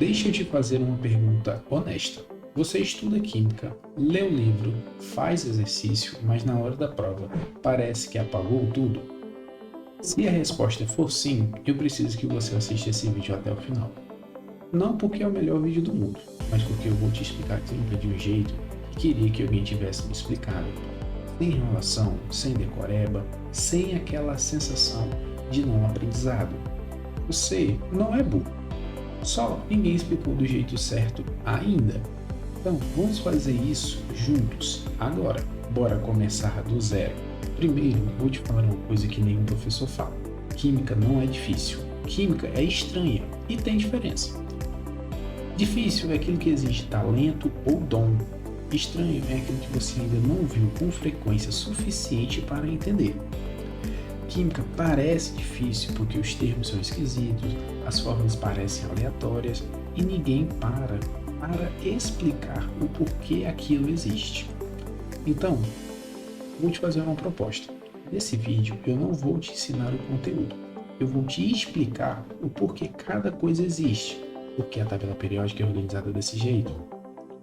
Deixa eu te fazer uma pergunta honesta. Você estuda química, lê o livro, faz exercício, mas na hora da prova parece que apagou tudo? Se a resposta for sim, eu preciso que você assista esse vídeo até o final. Não porque é o melhor vídeo do mundo, mas porque eu vou te explicar química de um jeito que queria que alguém tivesse me explicado. Sem enrolação, sem decoreba, sem aquela sensação de não aprendizado. Você não é burro. Só ninguém explicou do jeito certo ainda. Então vamos fazer isso juntos agora. Bora começar do zero. Primeiro, vou te falar uma coisa que nenhum professor fala. Química não é difícil. Química é estranha e tem diferença. Difícil é aquilo que exige talento ou dom. Estranho é aquilo que você ainda não viu com frequência suficiente para entender. Química parece difícil porque os termos são esquisitos, as fórmulas parecem aleatórias e ninguém para explicar o porquê aquilo existe. Então, vou te fazer uma proposta. Nesse vídeo eu não vou te ensinar o conteúdo, eu vou te explicar o porquê cada coisa existe, porque a tabela periódica é organizada desse jeito,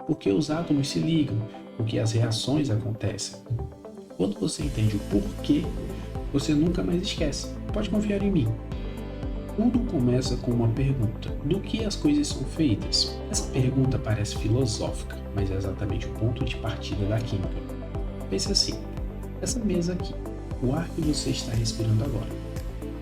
porque os átomos se ligam, porque as reações acontecem. Quando você entende o porquê, você nunca mais esquece. Pode confiar em mim. Tudo começa com uma pergunta: do que as coisas são feitas? Essa pergunta parece filosófica, mas é exatamente o ponto de partida da química. Pense assim: essa mesa aqui, o ar que você está respirando agora,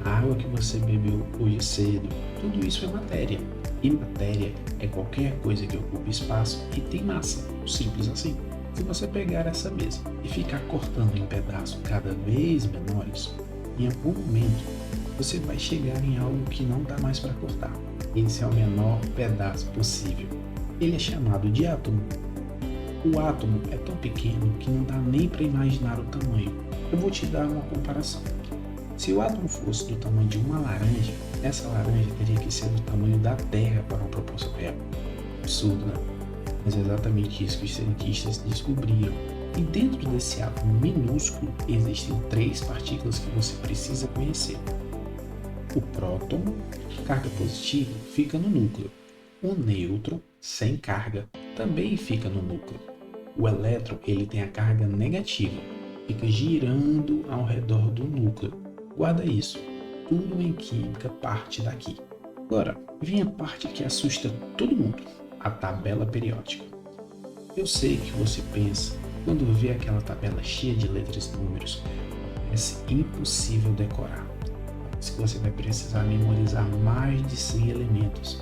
a água que você bebeu hoje cedo, tudo isso é matéria. E matéria é qualquer coisa que ocupe espaço e tem massa. Simples assim. Se você pegar essa mesa e ficar cortando em pedaços cada vez menores, em algum momento você vai chegar em algo que não dá mais para cortar. Esse é o menor pedaço possível. Ele é chamado de átomo. O átomo é tão pequeno que não dá nem para imaginar o tamanho. Eu vou te dar uma comparação. Se o átomo fosse do tamanho de uma laranja, essa laranja teria que ser do tamanho da Terra para uma proporção real. Absurdo, né? Mas é exatamente isso que os cientistas descobriram. E dentro desse átomo minúsculo existem 3 partículas que você precisa conhecer. O próton, carga positiva, fica no núcleo. O nêutron, sem carga, também fica no núcleo. O elétron, ele tem a carga negativa, fica girando ao redor do núcleo. Guarda isso. Tudo em química parte daqui. Agora, vem a parte que assusta todo mundo. A tabela periódica. Eu sei que você pensa, quando vê aquela tabela cheia de letras e números, parece impossível decorar. Parece que você vai precisar memorizar mais de 100 elementos.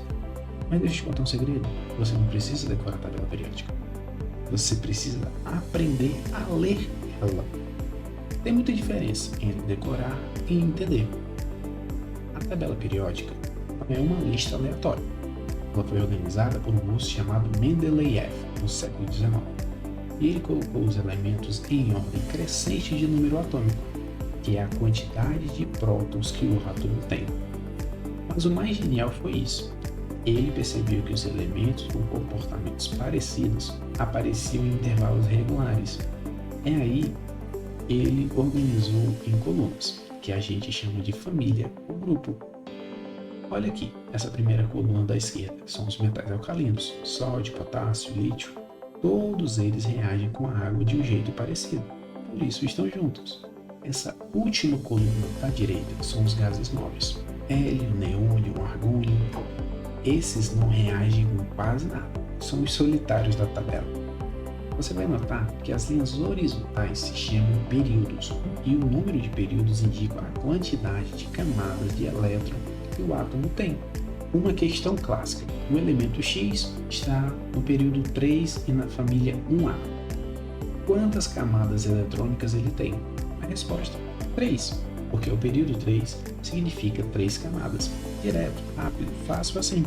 Mas deixa eu te contar um segredo, você não precisa decorar a tabela periódica. Você precisa aprender a ler ela. Tem muita diferença entre decorar e entender. A tabela periódica não é uma lista aleatória. Ela foi organizada por um moço chamado Mendeleev no século XIX. E ele colocou os elementos em ordem crescente de número atômico, que é a quantidade de prótons que o átomo tem. Mas o mais genial foi isso. Ele percebeu que os elementos com comportamentos parecidos apareciam em intervalos regulares. É aí que ele organizou em colunas, que a gente chama de família ou grupo. Olha aqui, essa primeira coluna da esquerda são os metais alcalinos, sódio, potássio, lítio. Todos eles reagem com a água de um jeito parecido, por isso estão juntos. Essa última coluna da direita são os gases nobres, hélio, neônio, argônio. Esses não reagem com quase nada, são os solitários da tabela. Você vai notar que as linhas horizontais se chamam períodos, e o número de períodos indica a quantidade de camadas de elétron que o átomo tem. Uma questão clássica: o elemento X está no período 3 e na família 1A. Quantas camadas eletrônicas ele tem? A resposta: 3, porque o período 3 significa 3 camadas. Direto, rápido, fácil assim.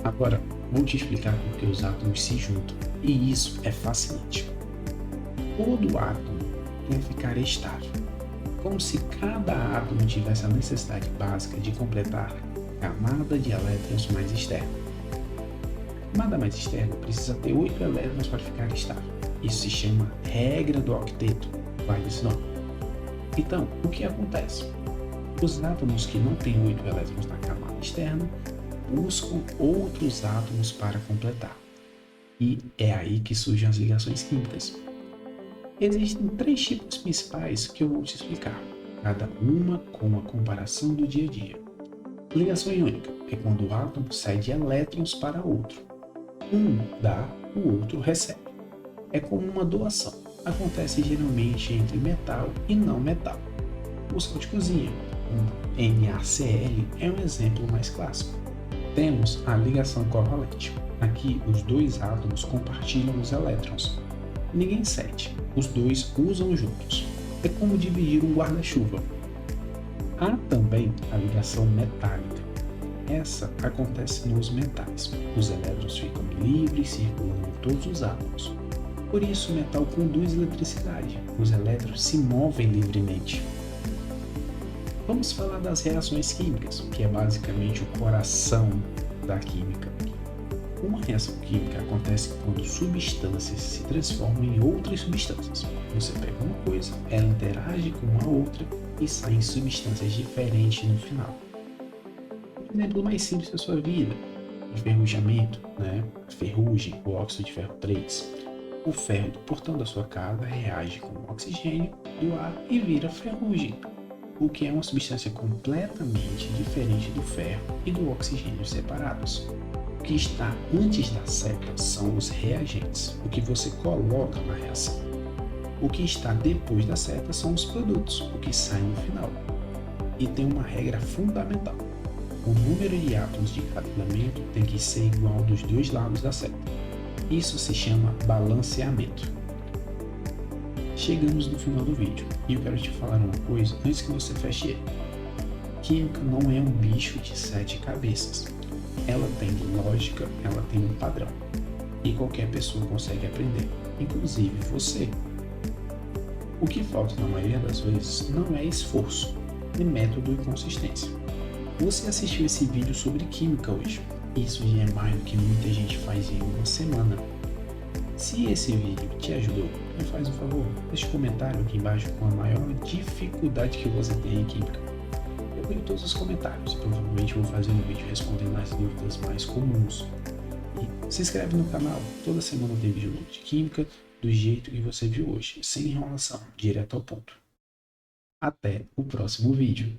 Agora, vou te explicar por que os átomos se juntam, e isso é fascinante. Todo átomo quer ficar estável, como se cada átomo tivesse a necessidade básica de completar a camada de elétrons mais externa. A camada mais externa precisa ter 8 elétrons para ficar estável. Isso se chama regra do octeto. Guarde esse nome. Então, o que acontece? Os átomos que não têm 8 elétrons na camada externa buscam outros átomos para completar. E é aí que surgem as ligações químicas. Existem 3 tipos principais que eu vou te explicar, cada uma com uma comparação do dia a dia. Ligação iônica é quando o átomo cede elétrons para outro. Um dá, o outro recebe. É como uma doação. Acontece geralmente entre metal e não metal. O sal de cozinha, um NaCl, é um exemplo mais clássico. Temos a ligação covalente. Aqui, os 2 átomos compartilham os elétrons. Ninguém cede, os 2 usam juntos. É como dividir um guarda-chuva. Há também a ligação metálica. Essa acontece nos metais. Os elétrons ficam livres, circulando em todos os átomos. Por isso, o metal conduz eletricidade. Os elétrons se movem livremente. Vamos falar das reações químicas, que é basicamente o coração da química. Uma reação química acontece quando substâncias se transformam em outras substâncias. Você pega uma coisa, ela interage com uma outra e saem substâncias diferentes no final. Um exemplo mais simples da sua vida: enferrujamento, a ferrugem, o óxido de ferro 3. O ferro do portão da sua casa reage com o oxigênio do ar e vira ferrugem, o que é uma substância completamente diferente do ferro e do oxigênio separados. O que está antes da seta são os reagentes, o que você coloca na reação. O que está depois da seta são os produtos, o que sai no final. E tem uma regra fundamental: o número de átomos de cada elemento tem que ser igual dos 2 lados da seta. Isso se chama balanceamento. Chegamos no final do vídeo e eu quero te falar uma coisa antes que você feche ele. Química não é um bicho de 7 cabeças. Ela tem lógica, ela tem um padrão. E qualquer pessoa consegue aprender, inclusive você. O que falta na maioria das vezes não é esforço, é método e consistência. Você assistiu esse vídeo sobre química hoje. Isso já é mais do que muita gente faz em uma semana. Se esse vídeo te ajudou, me faz um favor, deixe um comentário aqui embaixo com a maior dificuldade que você tem em química. Eu leio todos os comentários, provavelmente vou fazer um vídeo respondendo as dúvidas mais comuns. E se inscreve no canal, toda semana tem vídeo novo de química, do jeito que você viu hoje, sem enrolação, direto ao ponto. Até o próximo vídeo.